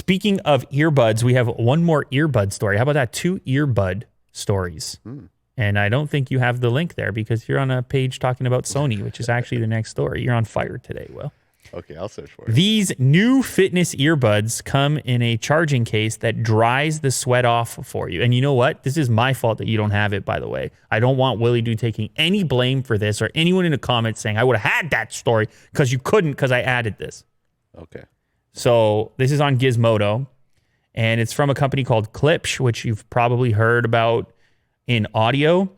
Speaking of earbuds, we have one more earbud story. How about that? 2 earbud stories. And I don't think you have the link there because you're on a page talking about Sony, which is actually the next story. You're on fire today, Will. Okay, I'll search for it. These new fitness earbuds come in a charging case that dries the sweat off for you. And you know what? This is my fault that you don't have it, by the way. I don't want Willie Doo taking any blame for this or anyone in the comments saying, I would have had that story because you couldn't because I added this. Okay. So this is on Gizmodo, and it's from a company called Klipsch, which you've probably heard about in audio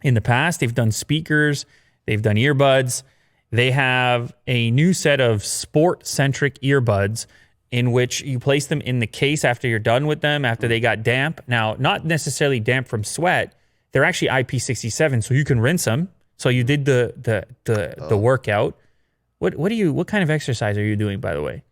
in the past. They've done speakers, they've done earbuds. They have a new set of sport-centric earbuds in which you place them in the case after you're done with them, after they got damp. Now, not necessarily damp from sweat. They're actually IP67, so you can rinse them. So you did the workout. What kind of exercise are you doing, by the way?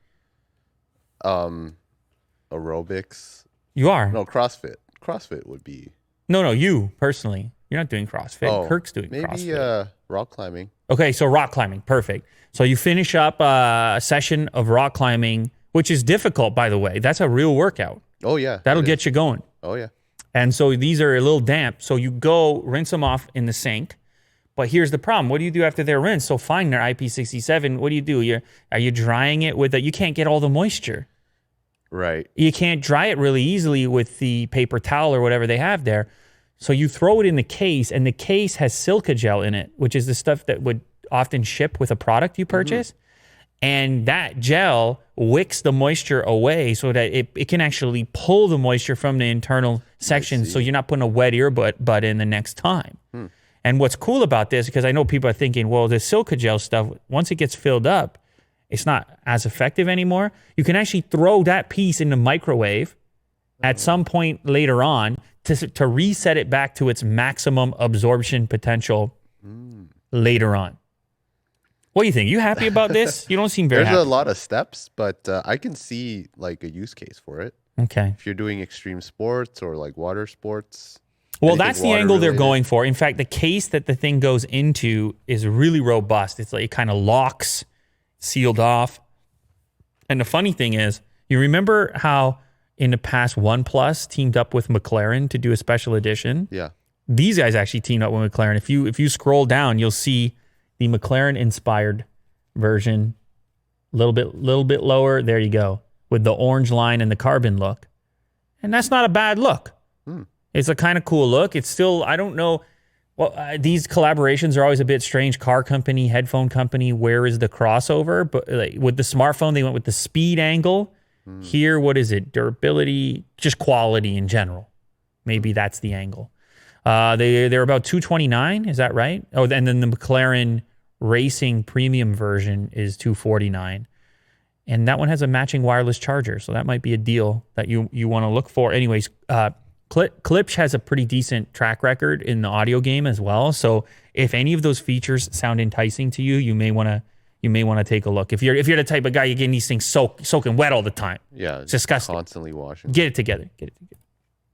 Aerobics. You are? No, CrossFit. CrossFit would be. No, you personally. You're not doing CrossFit. Oh, Kirk's doing CrossFit. Maybe rock climbing. Okay, so rock climbing. Perfect. So you finish up a session of rock climbing, which is difficult, by the way. That's a real workout. Oh, yeah. That'll get you going. Oh, yeah. And so these are a little damp. So you go rinse them off in the sink. But here's the problem. What do you do after they're rinsed? So fine, they're IP67. What do? Are you drying it with you can't get all the moisture. Right. You can't dry it really easily with the paper towel or whatever they have there. So you throw it in the case, and the case has silica gel in it, which is the stuff that would often ship with a product you purchase. And that gel wicks the moisture away so that it can actually pull the moisture from the internal section so you're not putting a wet earbud in the next time. And what's cool about this, because I know people are thinking, well, the silica gel stuff, once it gets filled up, it's not as effective anymore. You can actually throw that piece in the microwave at some point later on to reset it back to its maximum absorption potential later on. What do you think? You happy about this? You don't seem very happy. There's a lot of steps, but I can see like a use case for it. Okay. If you're doing extreme sports or like water sports. Well, that's the angle they're going for. In fact, the case that the thing goes into is really robust. It's like it kind of locks, sealed off. And the funny thing is, you remember how in the past OnePlus teamed up with McLaren to do a special edition? Yeah. These guys actually teamed up with McLaren. If you scroll down, you'll see the McLaren-inspired version, a little bit lower. There you go, with the orange line and the carbon look. And that's not a bad look. It's a kind of cool look. It's still, I don't know. Well, these collaborations are always a bit strange. Car company, headphone company, where is the crossover? But like, with the smartphone, they went with the speed angle. Here, what is it? Durability, just quality in general. Maybe that's the angle. They're about $229. Is that right? Oh, and then the McLaren Racing Premium version is $249. And that one has a matching wireless charger. So that might be a deal that you want to look for. Anyways, Klipsch has a pretty decent track record in the audio game as well. So if any of those features sound enticing to you, you may want to take a look. If you're the type of guy, you're getting these things soaking wet all the time. Yeah. It's disgusting. Constantly washing. Get it together.